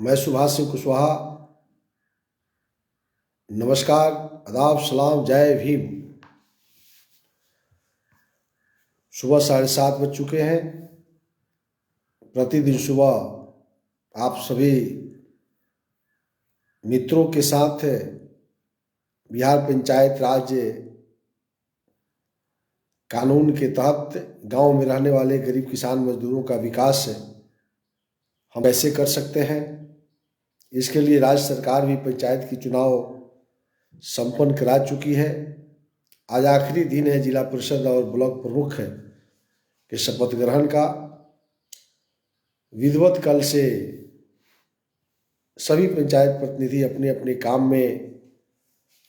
मैं सुभाष सिंह कुशवाहा। नमस्कार, आदाब, सलाम, जय भीम। सुबह 7:30 बज चुके हैं। प्रतिदिन सुबह आप सभी मित्रों के साथ बिहार पंचायत राज कानून के तहत गांव में रहने वाले गरीब किसान मजदूरों का विकास हम कैसे कर सकते हैं, इसके लिए राज्य सरकार भी पंचायत की चुनाव संपन्न करा चुकी है। आज आखिरी दिन है जिला परिषद और ब्लॉक प्रमुख के शपथ ग्रहण का। विधिवत कल से सभी पंचायत प्रतिनिधि अपने अपने काम में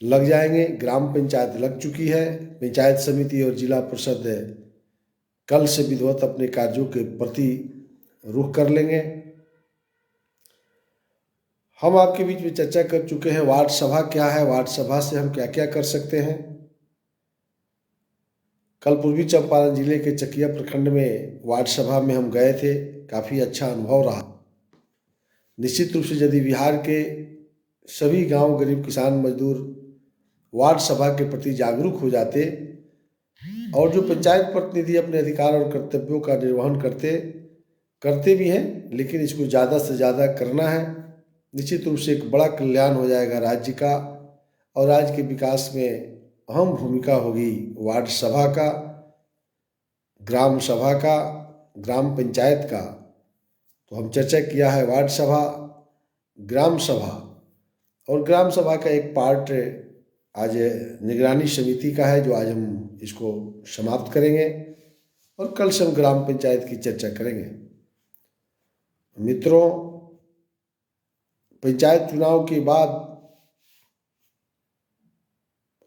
लग जाएंगे। ग्राम पंचायत लग चुकी है। पंचायत समिति और जिला परिषद कल से विधिवत अपने कार्यों के प्रति रुख कर लेंगे। हम आपके बीच में चर्चा कर चुके हैं वार्ड सभा क्या है, वार्ड सभा से हम क्या क्या कर सकते हैं। कल पूर्वी चंपारण जिले के चकिया प्रखंड में वार्ड सभा में हम गए थे। काफ़ी अच्छा अनुभव रहा। निश्चित रूप से यदि बिहार के सभी गांव गरीब किसान मजदूर वार्ड सभा के प्रति जागरूक हो जाते और जो पंचायत प्रतिनिधि अपने अधिकार और कर्तव्यों का निर्वहन करते भी हैं, लेकिन इसको ज़्यादा से ज़्यादा करना है। निश्चित रूप से एक बड़ा कल्याण हो जाएगा राज्य का और राज्य के विकास में अहम भूमिका होगी वार्ड सभा का, ग्राम सभा का, ग्राम पंचायत का। तो हम चर्चा किया है वार्ड सभा, ग्राम सभा और ग्राम सभा का एक पार्ट आज निगरानी समिति का है, जो आज हम इसको समाप्त करेंगे और कल से हम ग्राम पंचायत की चर्चा करेंगे। मित्रों, पंचायत चुनाव के बाद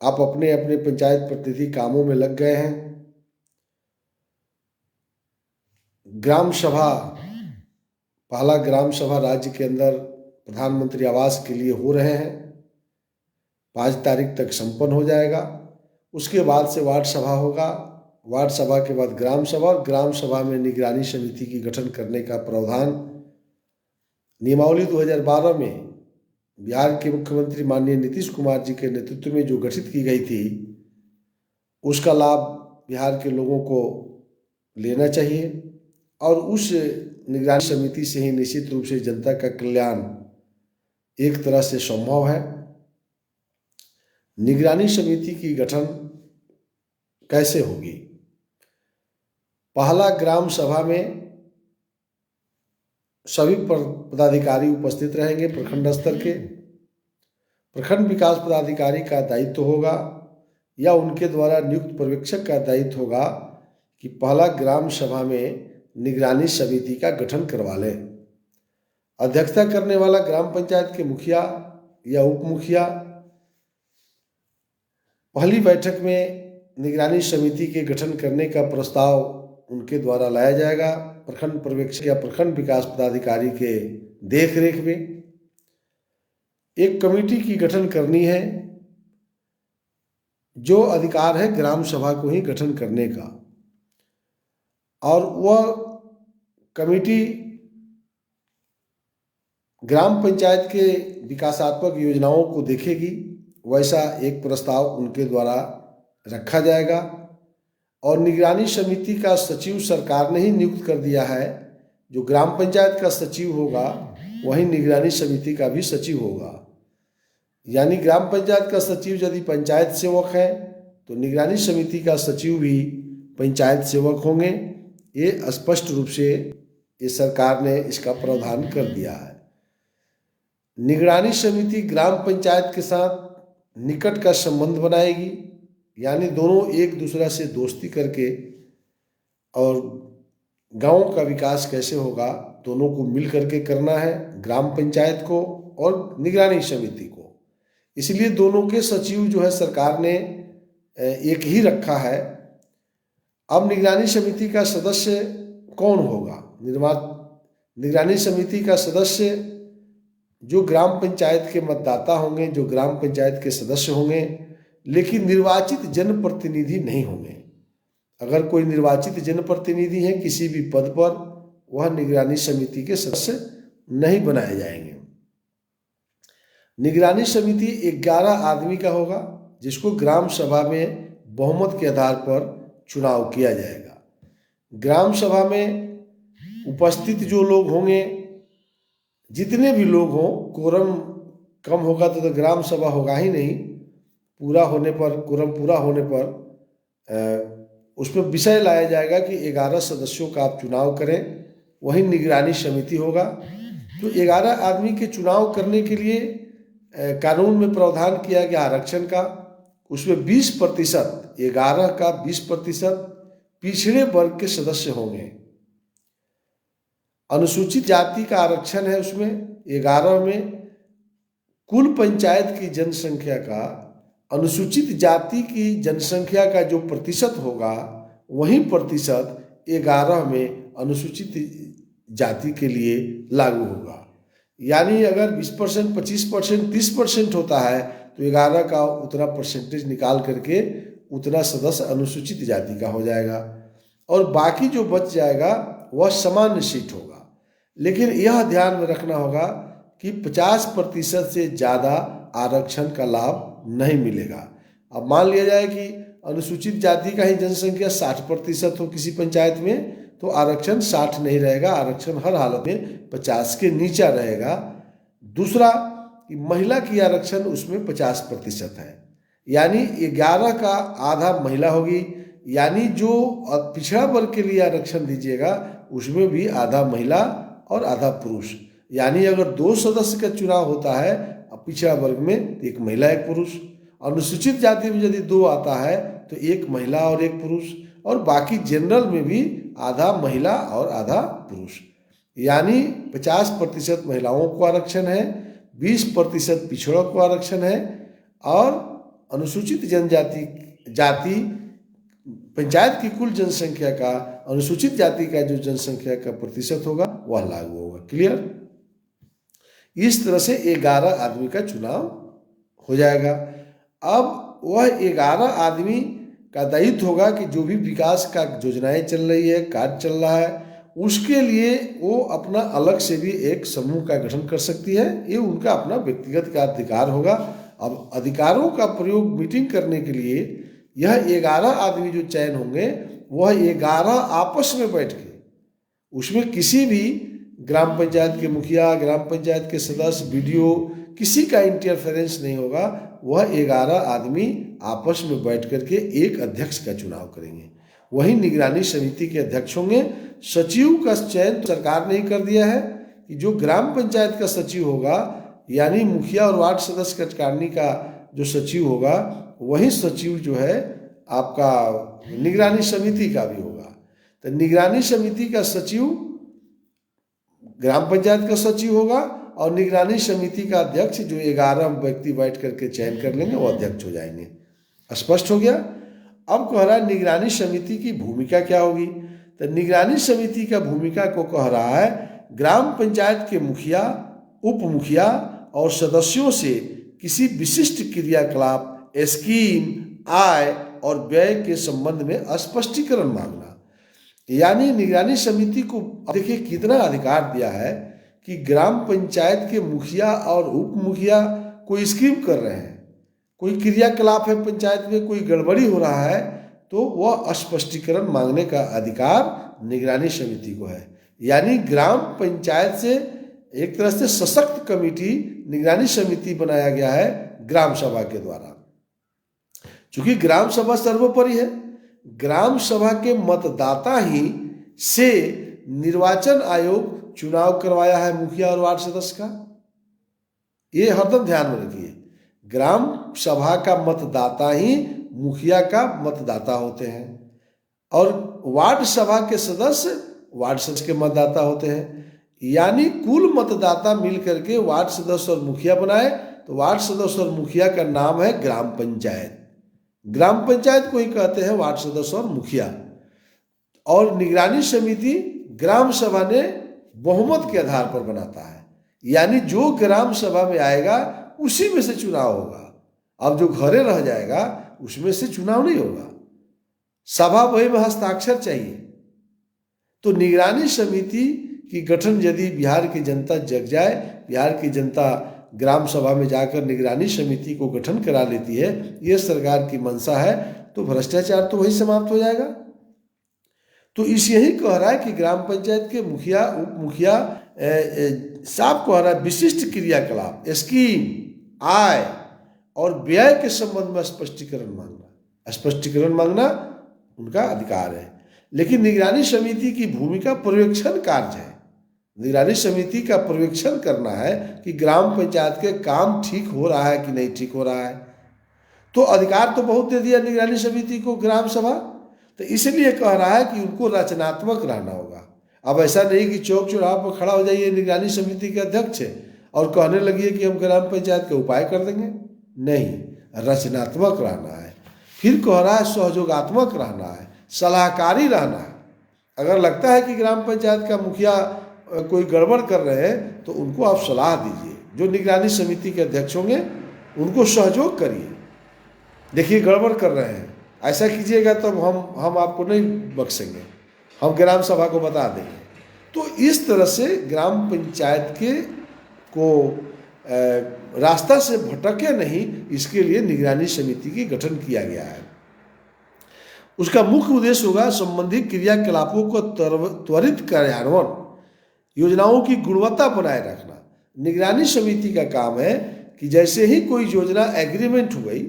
आप अपने अपने पंचायत प्रतिनिधि कामों में लग गए हैं। ग्राम सभा, पहला ग्राम सभा राज्य के अंदर प्रधानमंत्री आवास के लिए हो रहे हैं। 5 तारीख तक संपन्न हो जाएगा। उसके बाद से वार्ड सभा होगा। वार्ड सभा के बाद ग्राम सभा और ग्राम सभा में निगरानी समिति की गठन करने का प्रावधान नियमावली 2012 में बिहार के मुख्यमंत्री माननीय नीतीश कुमार जी के नेतृत्व में जो गठित की गई थी, उसका लाभ बिहार के लोगों को लेना चाहिए और उस निगरानी समिति से ही निश्चित रूप से जनता का कल्याण एक तरह से संभव है। निगरानी समिति की गठन कैसे होगी? पहला ग्राम सभा में सभी पदाधिकारी उपस्थित रहेंगे। प्रखंड स्तर के प्रखंड विकास पदाधिकारी का दायित्व होगा या उनके द्वारा नियुक्त पर्यवेक्षक का दायित्व होगा कि पहला ग्राम सभा में निगरानी समिति का गठन करवा लें। अध्यक्षता करने वाला ग्राम पंचायत के मुखिया या उप मुखिया पहली बैठक में निगरानी समिति के गठन करने का प्रस्ताव उनके द्वारा लाया जाएगा। प्रखंड पर्यवेक्षक या प्रखंड विकास पदाधिकारी के देखरेख में एक कमेटी की गठन करनी है, जो अधिकार है ग्राम सभा को ही गठन करने का, और वह कमेटी ग्राम पंचायत के विकासात्मक योजनाओं को देखेगी। वैसा एक प्रस्ताव उनके द्वारा रखा जाएगा और निगरानी समिति का सचिव सरकार ने ही नियुक्त कर दिया है। जो ग्राम पंचायत का सचिव होगा वही निगरानी समिति का भी सचिव होगा। यानी ग्राम पंचायत का सचिव यदि पंचायत सेवक है तो निगरानी समिति का सचिव भी पंचायत सेवक होंगे। ये स्पष्ट रूप से ये सरकार ने इसका प्रावधान कर दिया है। निगरानी समिति ग्राम पंचायत के साथ निकट का संबंध बनाएगी, यानी दोनों एक दूसरा से दोस्ती करके और गांव का विकास कैसे होगा दोनों को मिल करके करना है, ग्राम पंचायत को और निगरानी समिति को। इसलिए दोनों के सचिव जो है सरकार ने एक ही रखा है। अब निगरानी समिति का सदस्य कौन होगा? निगरानी समिति का सदस्य जो ग्राम पंचायत के मतदाता होंगे, जो ग्राम पंचायत के सदस्य होंगे, लेकिन निर्वाचित जनप्रतिनिधि नहीं होंगे। अगर कोई निर्वाचित जनप्रतिनिधि है किसी भी पद पर, वह निगरानी समिति के सदस्य नहीं बनाए जाएंगे। निगरानी समिति 11 आदमी का होगा, जिसको ग्राम सभा में बहुमत के आधार पर चुनाव किया जाएगा। ग्राम सभा में उपस्थित जो लोग होंगे, जितने भी लोग हों, कोरम कम होगा तो ग्राम सभा होगा ही नहीं। पूरा होने पर, कोरम पूरा होने पर उसमें विषय लाया जाएगा कि 11 सदस्यों का आप चुनाव करें, वही निगरानी समिति होगा। तो 11 आदमी के चुनाव करने के लिए कानून में प्रावधान किया गया आरक्षण का। उसमें 20%, 11 का 20% पिछड़े वर्ग के सदस्य होंगे। अनुसूचित जाति का आरक्षण है उसमें 11 में। कुल पंचायत की जनसंख्या का अनुसूचित जाति की जनसंख्या का जो प्रतिशत होगा, वही प्रतिशत 11 में अनुसूचित जाति के लिए लागू होगा। यानी अगर 20%, 25%, 30% होता है तो 11 का उतना परसेंटेज निकाल करके उतना सदस्य अनुसूचित जाति का हो जाएगा, और बाकी जो बच जाएगा वह सामान्य सीट होगा। लेकिन यह ध्यान में रखना होगा कि 50% से ज़्यादा आरक्षण का लाभ नहीं मिलेगा। अब मान लिया जाए कि अनुसूचित जाति का ही जनसंख्या 60% हो किसी पंचायत में, तो आरक्षण 60 नहीं रहेगा, आरक्षण हर हालत में 50 के नीचे रहेगा। दूसरा कि महिला की आरक्षण उसमें 50% है, यानी 11 का आधा महिला होगी। यानी जो पिछड़ा वर्ग के लिए आरक्षण दीजिएगा उसमें भी आधा महिला और आधा पुरुष। यानी अगर 2 सदस्य का चुनाव होता है पिछड़ा वर्ग में, तो 1 महिला 1 पुरुष। अनुसूचित जाति में यदि 2 आता है तो 1 महिला और 1 पुरुष, और बाकी जनरल में भी आधा महिला और आधा पुरुष। यानी 50% महिलाओं को आरक्षण है, 20% पिछड़ों को आरक्षण है, और अनुसूचित जाति पंचायत की कुल जनसंख्या का अनुसूचित जाति का जो जनसंख्या का प्रतिशत होगा वह लागू होगा। क्लियर? इस तरह से 11 आदमी का चुनाव हो जाएगा। अब वह 11 आदमी का दायित्व होगा कि जो भी विकास का योजनाएं चल रही है, कार्य चल रहा है, उसके लिए वो अपना अलग से भी एक समूह का गठन कर सकती है। ये उनका अपना व्यक्तिगत का अधिकार होगा। अब अधिकारों का प्रयोग मीटिंग करने के लिए यह 11 आदमी जो चयन होंगे, वह 11 आपस में बैठ के, उसमें किसी भी ग्राम पंचायत के मुखिया, ग्राम पंचायत के सदस्य, बीडीओ, किसी का इंटरफेरेंस नहीं होगा। वह 11 आदमी आपस में बैठ करके एक अध्यक्ष का चुनाव करेंगे। वही निगरानी समिति के अध्यक्ष होंगे। सचिव का चयन तो सरकार ने ही कर दिया है कि जो ग्राम पंचायत का सचिव होगा, यानी मुखिया और वार्ड सदस्य कार्यकारिणी का जो सचिव होगा, वही सचिव जो है आपका निगरानी समिति का भी होगा। तो निगरानी समिति का सचिव ग्राम पंचायत का सचिव होगा, और निगरानी समिति का अध्यक्ष जो 11 व्यक्ति बैठ करके चयन कर लेंगे वो अध्यक्ष हो जाएंगे। स्पष्ट हो गया? अब कह रहा है निगरानी समिति की भूमिका क्या होगी। तो निगरानी समिति का भूमिका को कह रहा है ग्राम पंचायत के मुखिया, उप मुखिया और सदस्यों से किसी विशिष्ट क्रियाकलाप, स्कीम, आय और व्यय के संबंध में स्पष्टीकरण मांगना। यानी निगरानी समिति को देखिए कितना अधिकार दिया है कि ग्राम पंचायत के मुखिया और उप मुखिया कोई स्कीम कर रहे हैं, कोई क्रियाकलाप है पंचायत में, कोई गड़बड़ी हो रहा है, तो वह स्पष्टीकरण मांगने का अधिकार निगरानी समिति को है। यानी ग्राम पंचायत से एक तरह से सशक्त कमेटी निगरानी समिति बनाया गया है ग्राम सभा के द्वारा। चूंकि ग्राम सभा सर्वोपरि है, ग्राम सभा के मतदाता ही से निर्वाचन आयोग चुनाव करवाया है मुखिया और वार्ड सदस्य का। ये हरदम ध्यान में रखिए, ग्राम सभा का मतदाता ही मुखिया का मतदाता होते हैं, और वार्ड सभा के सदस्य वार्ड सदस्य के मतदाता होते हैं। यानी कुल मतदाता मिल करके वार्ड सदस्य और मुखिया बनाए, तो वार्ड सदस्य और मुखिया का नाम है ग्राम पंचायत। ग्राम पंचायत को ही कहते हैं वार्ड सदस्य और मुखिया। और निगरानी समिति ग्राम सभा ने बहुमत के आधार पर बनाता है, यानी जो ग्राम सभा में आएगा उसी में से चुनाव होगा। अब जो घरे रह जाएगा उसमें से चुनाव नहीं होगा, सभा वही में हस्ताक्षर चाहिए। तो निगरानी समिति की गठन यदि बिहार की जनता जग जाए, बिहार की जनता ग्राम सभा में जाकर निगरानी समिति को गठन करा लेती है, यह सरकार की मंशा है, तो भ्रष्टाचार तो वही समाप्त हो जाएगा। तो इस यही कह रहा है कि ग्राम पंचायत के मुखिया, उप मुखिया साफ कह रहा है विशिष्ट क्रियाकलाप, स्कीम, आय और व्यय के संबंध में स्पष्टीकरण मांगना। स्पष्टीकरण मांगना उनका अधिकार है, लेकिन निगरानी समिति की भूमिका पर्यवेक्षण कार्य है। निगरानी समिति का पर्यवेक्षण करना है कि ग्राम पंचायत के काम ठीक हो रहा है कि नहीं ठीक हो रहा है। तो अधिकार तो बहुत दे दिया निगरानी समिति को ग्राम सभा, तो इसलिए कह रहा है कि उनको रचनात्मक रहना होगा। अब ऐसा नहीं कि चौक चौराहा पर खड़ा हो जाइए निगरानी समिति के अध्यक्ष और कहने लगिए कि हम ग्राम पंचायत के उपाय कर देंगे। नहीं, रचनात्मक रहना है। फिर कह रहा है सहयोगात्मक रहना है, सलाहकारी रहना है। अगर लगता है कि ग्राम पंचायत का मुखिया कोई गड़बड़ कर रहे हैं तो उनको आप सलाह दीजिए। जो निगरानी समिति के अध्यक्ष होंगे उनको सहयोग करिए, देखिए गड़बड़ कर रहे हैं, ऐसा कीजिएगा तब हम आपको नहीं बख्शेंगे, हम ग्राम सभा को बता देंगे। तो इस तरह से ग्राम पंचायत के को रास्ता से भटके नहीं, इसके लिए निगरानी समिति की गठन किया गया है। उसका मुख्य उद्देश्य होगा संबंधित क्रियाकलापों को त्वरित कार्यान्वयन, योजनाओं की गुणवत्ता बनाए रखना। निगरानी समिति का काम है कि जैसे ही कोई योजना एग्रीमेंट हो गई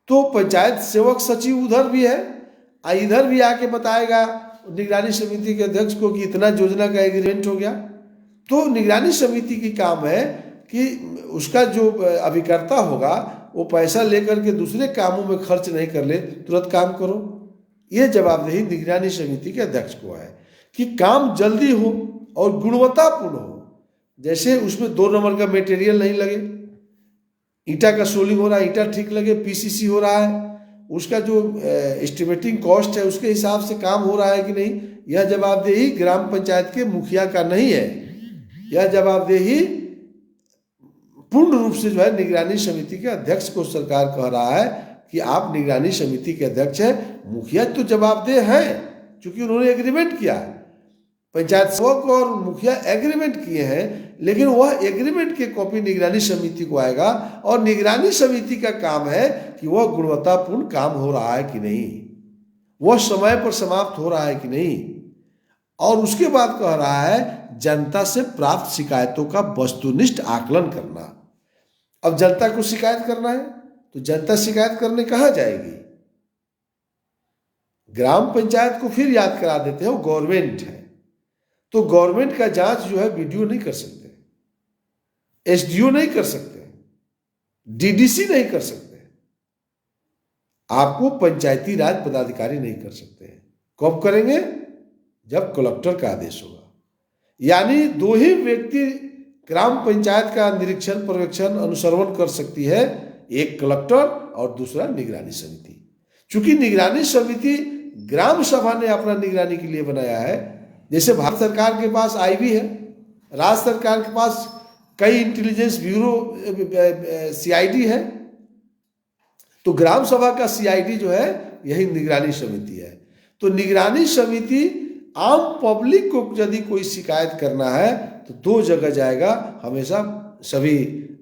तो पंचायत सेवक सचिव उधर भी है, इधर भी आके बताएगा निगरानी समिति के अध्यक्ष को कि इतना योजना का एग्रीमेंट हो गया। तो निगरानी समिति की काम है कि उसका जो अभिकर्ता होगा वो पैसा लेकर के दूसरे कामों में खर्च नहीं कर ले, तुरंत काम करो। ये जवाबदेही निगरानी समिति के अध्यक्ष को है कि काम जल्दी हो और गुणवत्तापूर्ण हो। जैसे उसमें 2 नंबर का मटेरियल नहीं लगे, ईंटा का सोलिंग हो रहा है, ईंटा ठीक लगे, पीसीसी हो रहा है, उसका जो एस्टिमेटिंग कॉस्ट है उसके हिसाब से काम हो रहा है कि नहीं, यह जवाबदेही ग्राम पंचायत के मुखिया का नहीं है। यह जवाबदेही पूर्ण रूप से जो है निगरानी समिति के अध्यक्ष को सरकार कह रहा है कि आप निगरानी समिति के अध्यक्ष हैं, मुखिया तो जवाबदेह हैं क्योंकि उन्होंने एग्रीमेंट किया है। पंचायत सेवक और मुखिया एग्रीमेंट किए हैं, लेकिन वह एग्रीमेंट की कॉपी निगरानी समिति को आएगा और निगरानी समिति का काम है कि वह गुणवत्तापूर्ण काम हो रहा है कि नहीं, वह समय पर समाप्त हो रहा है कि नहीं। और उसके बाद कह रहा है जनता से प्राप्त शिकायतों का वस्तुनिष्ठ आकलन करना। अब जनता को शिकायत करना है तो जनता शिकायत करने कहाँ जाएगी? ग्राम पंचायत को फिर याद करा देते हैं वो गवर्नमेंट है, तो गवर्नमेंट का जांच जो है वीडियो नहीं कर सकते, एसडीओ नहीं कर सकते, डीडीसी नहीं कर सकते, आपको पंचायती राज पदाधिकारी नहीं कर सकते। कब करेंगे? जब कलेक्टर का आदेश होगा। यानी 2 ही व्यक्ति ग्राम पंचायत का निरीक्षण, पर्यवेक्षण, अनुसरण कर सकती है, एक कलेक्टर और दूसरा निगरानी समिति। चूंकि निगरानी समिति ग्राम सभा ने अपना निगरानी के लिए बनाया है। जैसे भारत सरकार के पास आईबी है, राज्य सरकार के पास कई इंटेलिजेंस ब्यूरो सीआईडी है, तो ग्राम सभा का सीआईडी जो है यही निगरानी समिति है। तो निगरानी समिति आम पब्लिक को यदि कोई शिकायत करना है तो 2 जगह जाएगा। हमेशा सभी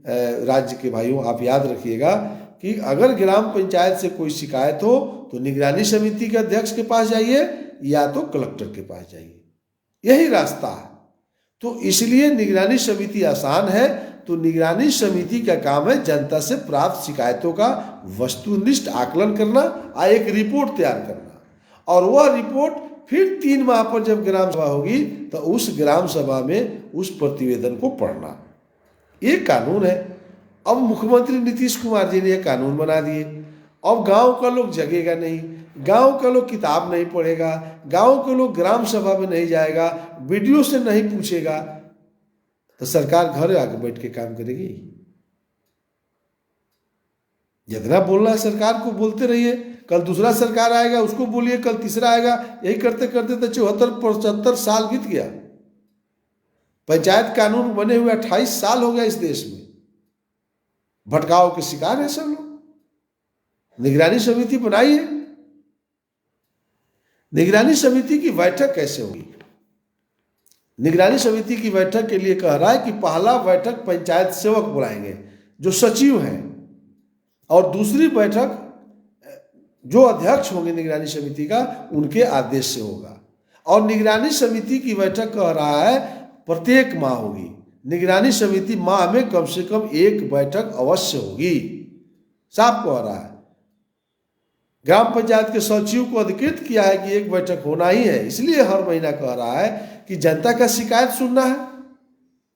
राज्य के भाइयों आप याद रखिएगा कि अगर ग्राम पंचायत से कोई शिकायत हो तो निगरानी समिति के अध्यक्ष के पास जाइए या तो कलेक्टर के पास जाइए, यही रास्ता है। तो इसलिए निगरानी समिति आसान है। तो निगरानी समिति का काम है जनता से प्राप्त शिकायतों का वस्तुनिष्ठ आकलन करना और एक रिपोर्ट तैयार करना, और वह रिपोर्ट फिर 3 माह पर जब ग्राम सभा होगी तो उस ग्राम सभा में उस प्रतिवेदन को पढ़ना। ये कानून है। अब मुख्यमंत्री नीतीश कुमार जी ने यह कानून बना दिए। अब गांव का लोग जगेगा नहीं, गांव का लोग किताब नहीं पढ़ेगा, गांव के लोग ग्राम सभा में नहीं जाएगा, वीडियो से नहीं पूछेगा, तो सरकार घर आके बैठ के काम करेगी। जितना बोलना है सरकार को बोलते रहिए, कल दूसरा सरकार आएगा उसको बोलिए, कल तीसरा आएगा, यही करते करते तो 74-75 साल बीत गया। पंचायत कानून बने हुए 28 साल हो गया इस देश में। भटकाव के शिकार है सब लोग। निगरानी समिति बनाइए। निगरानी समिति की बैठक कैसे होगी? निगरानी समिति की बैठक के लिए कह रहा है कि पहला बैठक पंचायत सेवक बुलाएंगे जो सचिव हैं, और दूसरी बैठक जो अध्यक्ष होंगे निगरानी समिति का उनके आदेश से होगा। और निगरानी समिति की बैठक कह रहा है प्रत्येक माह होगी। निगरानी समिति माह में कम से कम एक बैठक अवश्य होगी, साफ कह रहा है। ग्राम पंचायत के सचिव को अधिकृत किया है कि एक बैठक होना ही है, इसलिए हर महीना कह रहा है कि जनता का शिकायत सुनना है।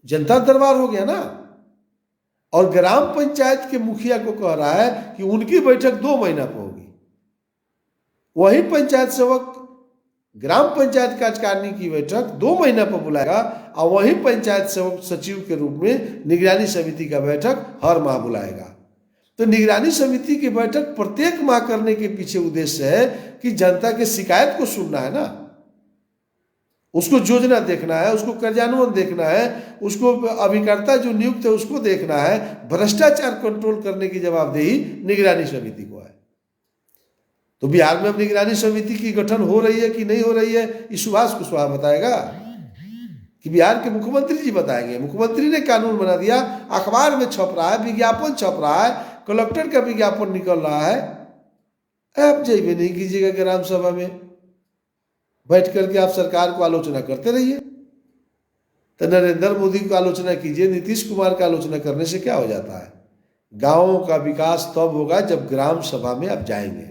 जनता दरबार हो गया ना। और ग्राम पंचायत के मुखिया को कह रहा है कि उनकी बैठक 2 महीना पर होगी। वही पंचायत सेवक ग्राम पंचायत कार्यकारिणी की बैठक 2 महीना पर बुलाएगा, और वही पंचायत सेवक सचिव के रूप में निगरानी समिति का बैठक हर माह बुलाएगा। तो निगरानी समिति की बैठक प्रत्येक माह करने के पीछे उद्देश्य है कि जनता के शिकायत को सुनना है ना, उसको योजना देखना है, उसको कार्यान्वयन देखना है, उसको अभिकर्ता जो नियुक्त है उसको देखना है। भ्रष्टाचार कंट्रोल करने की जवाबदेही निगरानी समिति को है। तो बिहार में अब निगरानी समिति की गठन हो रही है कि नहीं हो रही है, ये सुभाष कुशवाहा बताएगा कि बिहार के मुख्यमंत्री जी बताएंगे। मुख्यमंत्री ने कानून बना दिया, अखबार में छप रहा है, विज्ञापन छप रहा है, कलेक्टर का विज्ञापन निकल रहा है। आप जाइए नहीं कीजिएगा ग्राम सभा में, बैठ करके आप सरकार को आलोचना करते रहिए। तो नरेंद्र मोदी को आलोचना कीजिए, नीतीश कुमार का आलोचना करने से क्या हो जाता है। गांवों का विकास तब होगा जब ग्राम सभा में आप जाएंगे।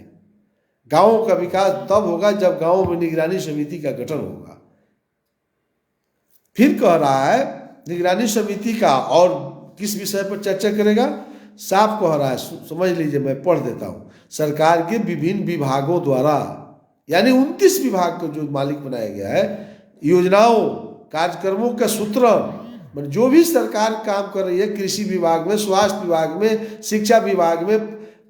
गांवों का विकास तब होगा जब गांवों में निगरानी समिति का गठन होगा। फिर कह रहा है निगरानी समिति का और किस विषय पर चर्चा करेगा, साफ कह रहा है, समझ लीजिए, मैं पढ़ देता हूं। सरकार के विभिन्न विभागों द्वारा, यानी 29 विभाग को जो मालिक बनाया गया है, योजनाओं कार्यक्रमों का सूत्रण, जो भी सरकार काम कर रही है, कृषि विभाग में, स्वास्थ्य विभाग में, शिक्षा विभाग में,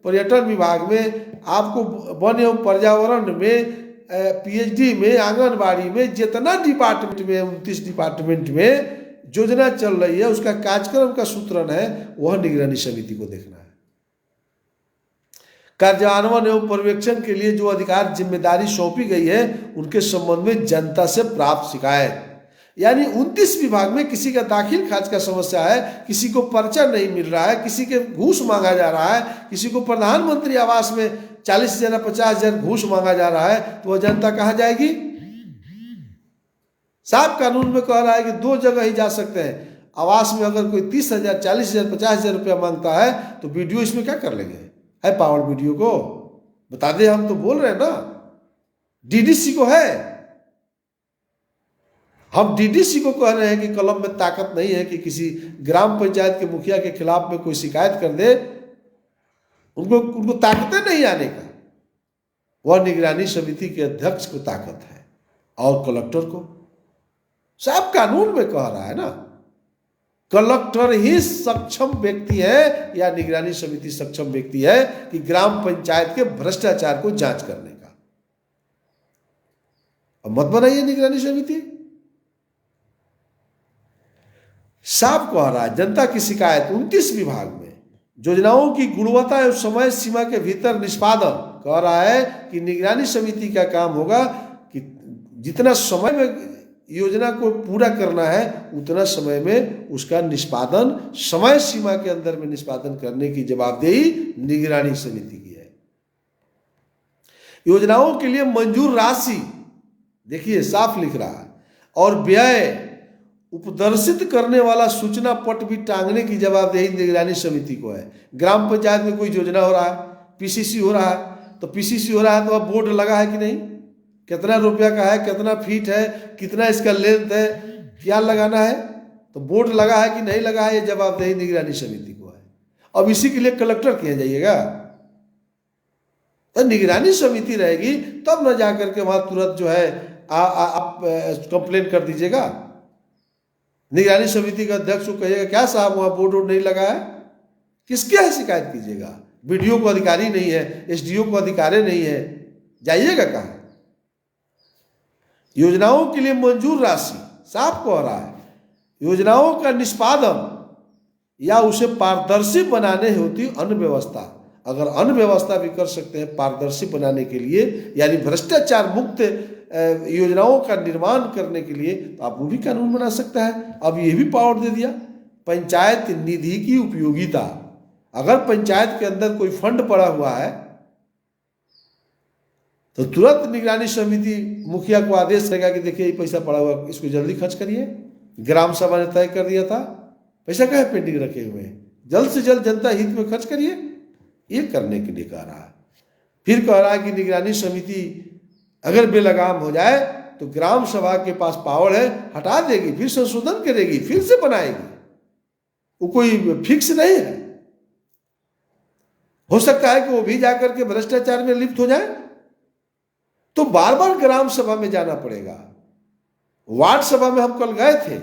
पर्यटन विभाग में, आपको वन एवं पर्यावरण में, पीएचडी में, आंगनबाड़ी में, जितना डिपार्टमेंट में 29 डिपार्टमेंट में योजना चल रही है, उसका कार्यक्रम का सूत्रण है, वह निगरानी समिति को देखना है। कार्यान्वयन एवं पर्यवेक्षण के लिए जो अधिकार जिम्मेदारी सौंपी गई है, उनके संबंध में जनता से प्राप्त शिकायत, यानी 29 विभाग में किसी का दाखिल खारिज का समस्या है, किसी को पर्चा नहीं मिल रहा है, किसी के घूस मांगा जा रहा है, किसी को प्रधानमंत्री आवास में 40,000 50,000 घूस मांगा जा रहा है, तो वह जनता कहाँ जाएगी। साफ कानून में कह रहा है कि 2 जगह ही जा सकते हैं। आवास में अगर कोई 30,000 40,000 50,000 रुपया मांगता है तो वीडियो इसमें क्या कर लेंगे, है पावर वीडियो को बता दे, हम तो बोल रहे हैं ना, डीडीसी को है। हम डीडीसी को कह रहे हैं कि कलम में ताकत नहीं है कि किसी ग्राम पंचायत के मुखिया के खिलाफ में कोई शिकायत कर दे, उनको ताकत नहीं आने का। वह निगरानी समिति के अध्यक्ष को ताकत है और कलेक्टर को, साफ कानून में कह रहा है ना। कलेक्टर ही सक्षम व्यक्ति है या निगरानी समिति सक्षम व्यक्ति है कि ग्राम पंचायत के भ्रष्टाचार को जांच करने का। अब मत बनाइए निगरानी समिति। साफ कह रहा है जनता की शिकायत 29 विभाग में योजनाओं की गुणवत्ता एवं समय सीमा के भीतर निष्पादन, कह रहा है कि निगरानी समिति का काम होगा कि जितना समय में योजना को पूरा करना है उतना समय में उसका निष्पादन, समय सीमा के अंदर में निष्पादन करने की जवाबदेही निगरानी समिति की है। योजनाओं के लिए मंजूर राशि देखिए साफ लिख रहा है, और व्यय उपदर्शित करने वाला सूचना पट भी टांगने की जवाबदेही निगरानी समिति को है। ग्राम पंचायत में कोई योजना हो रहा है, पीसीसी हो रहा है, तो पीसीसी हो रहा है तो अब बोर्ड लगा है कि नहीं, कितना रुपया का है, कितना फीट है, कितना इसका लेंथ है, क्या लगाना है, तो बोर्ड लगा है कि नहीं लगा है, ये जवाबदेही निगरानी समिति को है। अब इसी के लिए कलेक्टर किया जाइएगा, तो निगरानी समिति रहेगी तब न जाकर के वहां तुरंत जो है आप कंप्लेन कर दीजिएगा। निगरानी समिति का अध्यक्ष को कहिएगा क्या साहब वहां बोर्ड नहीं लगा है, किसके है शिकायत कीजिएगा। बीडीओ को अधिकारी नहीं है, एसडीओ को अधिकारी नहीं है, जाइएगा कहाँ। योजनाओं के लिए मंजूर राशि साफ कह रहा है, योजनाओं का निष्पादन या उसे पारदर्शी बनाने हेतु अन्य व्यवस्था, अगर अन्य व्यवस्था भी कर सकते हैं पारदर्शी बनाने के लिए, यानी भ्रष्टाचार मुक्त योजनाओं का निर्माण करने के लिए, तो आप वो भी कानून बना सकता है। अब ये भी पावर दे दिया। पंचायत निधि की उपयोगिता, अगर पंचायत के अंदर कोई फंड पड़ा हुआ है तो तुरंत निगरानी समिति मुखिया को आदेश देगा कि देखिए ये पैसा पड़ा हुआ, इसको जल्दी खर्च करिए। ग्राम सभा ने तय कर दिया था, पैसा कहाँ पेंडिंग रखे हुए हैं, जल्द से जल्द जनता हित में खर्च करिए। ये करने के लिए कह रहा है। फिर कह रहा है कि निगरानी समिति अगर बेलगाम हो जाए तो ग्राम सभा के पास पावर है, हटा देगी, फिर संशोधन करेगी, फिर से बनाएगी। वो कोई फिक्स नहीं है। हो सकता है कि वो भी जाकर के भ्रष्टाचार में लिप्त हो जाए, तो बार बार ग्राम सभा में जाना पड़ेगा। वार्ड सभा में हम कल गए थे,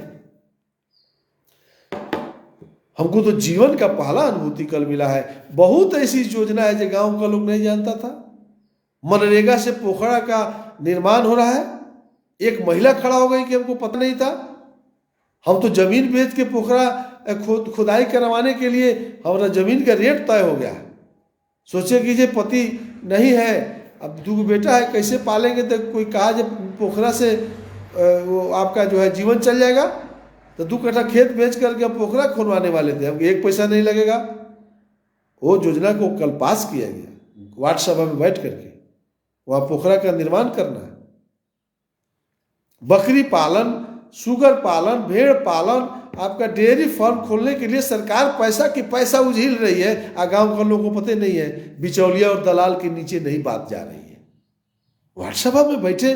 हमको तो जीवन का पहला अनुभूति कल मिला है। बहुत ऐसी योजना है जो गांव का लोग नहीं जानता था। मनरेगा से पोखरा का निर्माण हो रहा है। एक महिला खड़ा हो गई कि हमको पता नहीं था। हम तो जमीन बेच के पोखरा खुदाई करवाने के लिए हमारा जमीन का रेट तय हो गया। सोचे कि जे पति नहीं है, अब 2 बेटा है, कैसे पालेंगे। तो कोई कहा जब पोखरा से वो आपका जो है जीवन चल जाएगा, तो 2 कट्ठा खेत बेच करके हम पोखरा खुनवाने वाले थे, हमको 1 पैसा नहीं लगेगा। वो योजना को कल पास किया गया वार्ड सभा में बैठ करके। वहाँ पोखरा का निर्माण करना है। बकरी पालन, सुगर पालन, भेड़ पालन, आपका डेयरी फार्म खोलने के लिए सरकार पैसा की पैसा उझिल रही है। गांव के लोगों को पता नहीं है, बिचौलिया और दलाल के नीचे नहीं बात जा रही है। वार्ड सभा में बैठे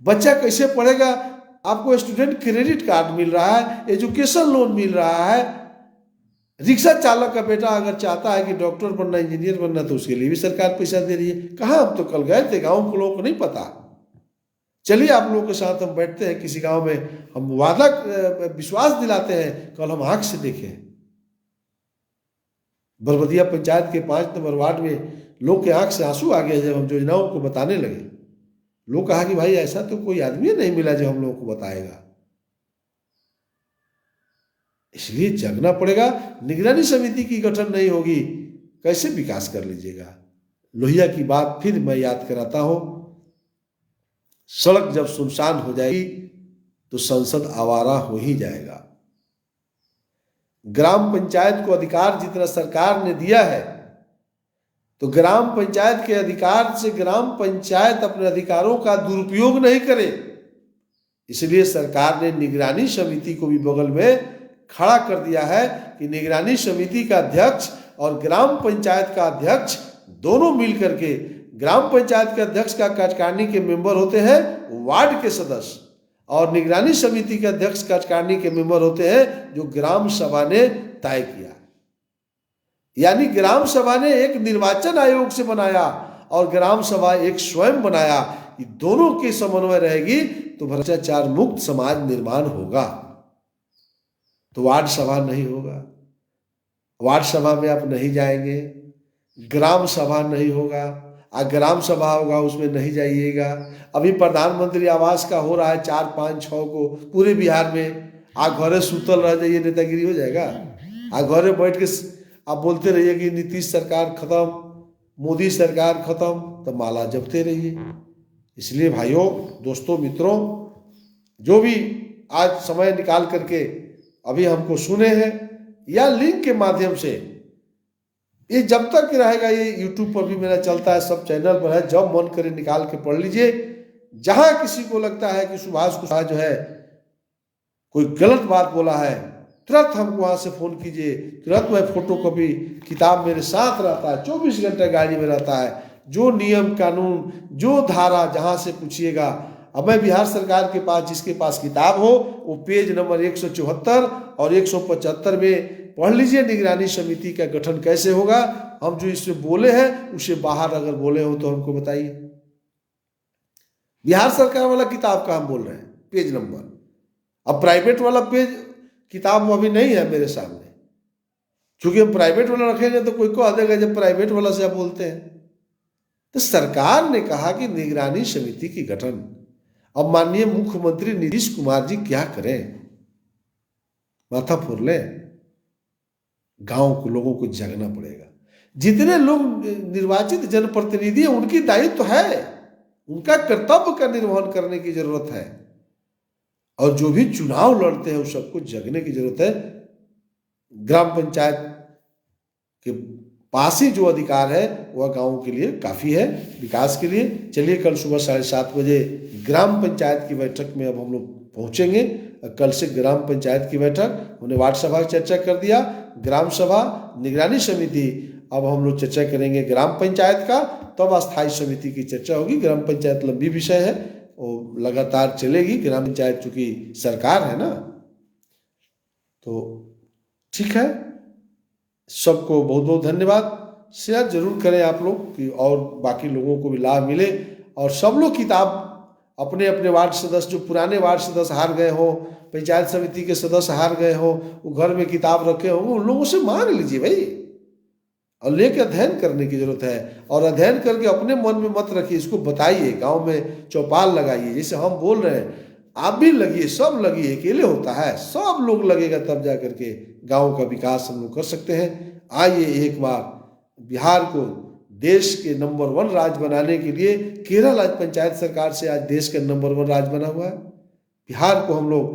बच्चा कैसे पढ़ेगा। आपको स्टूडेंट क्रेडिट कार्ड मिल रहा है, एजुकेशन लोन मिल रहा है। रिक्शा चालक का बेटा अगर चाहता है कि डॉक्टर बनना, इंजीनियर बनना, तो उसके लिए भी सरकार पैसा दे रही है। कहाँ, हम तो कल गए थे, गाँव के लोगों को नहीं पता। चलिए आप लोगों के साथ हम बैठते हैं किसी गांव में, हम वादा विश्वास दिलाते हैं, कल हम आंख से देखें। बरबदिया पंचायत के 5 नंबर वार्ड में लोग के आंख से आंसू आ गए जब हम योजनाओं को बताने लगे। लोग कहा कि भाई ऐसा तो कोई आदमी नहीं मिला जो हम लोगों को बताएगा। इसलिए जगना पड़ेगा। निगरानी समिति की गठन नहीं होगी, कैसे विकास कर लीजिएगा। लोहिया की बात फिर मैं याद कराता हूं, सड़क जब सुनसान हो जाएगी तो संसद आवारा हो ही जाएगा। ग्राम पंचायत को अधिकार जितना सरकार ने दिया है, तो ग्राम पंचायत के अधिकार से ग्राम पंचायत अपने अधिकारों का दुरुपयोग नहीं करे। इसलिए सरकार ने निगरानी समिति को भी बगल में खड़ा कर दिया है कि निगरानी समिति का अध्यक्ष और ग्राम पंचायत का अध्यक्ष दोनों मिलकर के, ग्राम पंचायत के अध्यक्ष का कार्यकारिणी के मेंबर होते हैं वार्ड के सदस्य, और निगरानी समिति के अध्यक्ष कार्यकारिणी के मेंबर होते हैं जो ग्राम सभा ने तय किया। यानी ग्राम सभा ने एक निर्वाचन आयोग से बनाया और ग्राम सभा एक स्वयं बनाया। ये दोनों के समन्वय रहेगी तो भ्रष्टाचार मुक्त समाज निर्माण होगा। तो वार्ड सभा नहीं होगा, वार्ड सभा में आप नहीं जाएंगे, ग्राम सभा नहीं होगा, ग्राम सभा होगा उसमें नहीं जाइएगा। अभी प्रधानमंत्री आवास का हो रहा है 4, 5, 6 को पूरे बिहार में। घरे सुतल रह जाइए, नेतागिरी हो जाएगा। घरे बैठ के आप बोलते रहिए कि नीतीश सरकार खत्म, मोदी सरकार खत्म, तो माला जपते रहिए। इसलिए भाइयों, दोस्तों, मित्रों, जो भी आज समय निकाल करके अभी हमको सुने हैं या लिंक के माध्यम से, ये जब तक रहेगा, ये यूट्यूब पर भी मेरा चलता है, सब चैनल पर है, जब मन करे निकाल के पढ़ लीजिए। जहां किसी को लगता है कि सुभाष कुशवाहा जो है कोई गलत बात बोला है, तुरंत हमको वहां से फोन कीजिए। तुरंत मैं फोटोकॉपी किताब मेरे साथ रहता है, 24 घंटे गाड़ी में रहता है। जो नियम कानून, जो धारा, जहां से पूछिएगा। अब मैं बिहार सरकार के पास, जिसके पास किताब हो, वो पेज नंबर 174 और 175 में पढ़ लीजिए। निगरानी समिति का गठन कैसे होगा। हम जो इससे बोले हैं उससे बाहर अगर बोले हो तो हमको बताइए। बिहार सरकार वाला किताब का हम बोल रहे हैं, पेज नंबर। अब प्राइवेट वाला पेज किताब अभी नहीं है मेरे सामने, क्योंकि हम प्राइवेट वाला रखेंगे तो कोई कह देगा जब प्राइवेट वाला से आप बोलते हैं। तो सरकार ने कहा कि निगरानी समिति की गठन। अब माननीय मुख्यमंत्री नीतीश कुमार जी क्या करें, माथा फोड़ लें। गांव के लोगों को जगना पड़ेगा। जितने लोग निर्वाचित जनप्रतिनिधि हैं उनकी दायित्व है, उनका कर्तव्य का निर्वहन करने की जरूरत है। और जो भी चुनाव लड़ते हैं उस सबको जगने की जरूरत है। ग्राम पंचायत के पास ही जो अधिकार है वह गांव के लिए काफ़ी है, विकास के लिए। चलिए कल सुबह 7:30 बजे ग्राम पंचायत की बैठक में अब हम लोग पहुँचेंगे। कल से ग्राम पंचायत की बैठक, हमने वार्ड सभा की चर्चा कर दिया, ग्राम सभा, निगरानी समिति, अब हम लोग चर्चा करेंगे ग्राम पंचायत का, तब अस्थायी समिति की चर्चा होगी। ग्राम पंचायत लंबी विषय है, वो लगातार चलेगी। ग्राम पंचायत चूँकि सरकार है ना, तो ठीक है। सबको बहुत बहुत धन्यवाद। शेयर जरूर करें आप लोग कि और बाकी लोगों को भी लाभ मिले। और सब लोग किताब अपने अपने वार्ड सदस्य, जो पुराने वार्ड सदस्य हार गए हो, पंचायत समिति के सदस्य हार गए हो, वो घर में किताब रखे होंगे, उन लोगों से मांग लीजिए भाई, और लेके अध्ययन करने की जरूरत है। और अध्ययन करके अपने मन में मत रखिए, इसको बताइए, गांव में चौपाल लगाइए, जैसे हम बोल रहे हैं आप भी लगिए, सब लगिए, अकेले होता है, सब लोग लगेगा तब जा करके गांव का विकास हम लोग कर सकते हैं। आइए एक बार बिहार को देश के नंबर 1 राज्य बनाने के लिए, केरल आज पंचायत सरकार से आज देश का नंबर 1 राज्य बना हुआ है, बिहार को हम लोग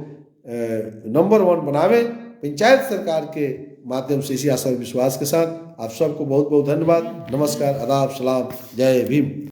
नंबर 1 बनावे पंचायत सरकार के माध्यम से। इसी आशा और विश्वास के साथ आप सबको बहुत बहुत धन्यवाद। नमस्कार, आदाब, सलाम, जय भीम।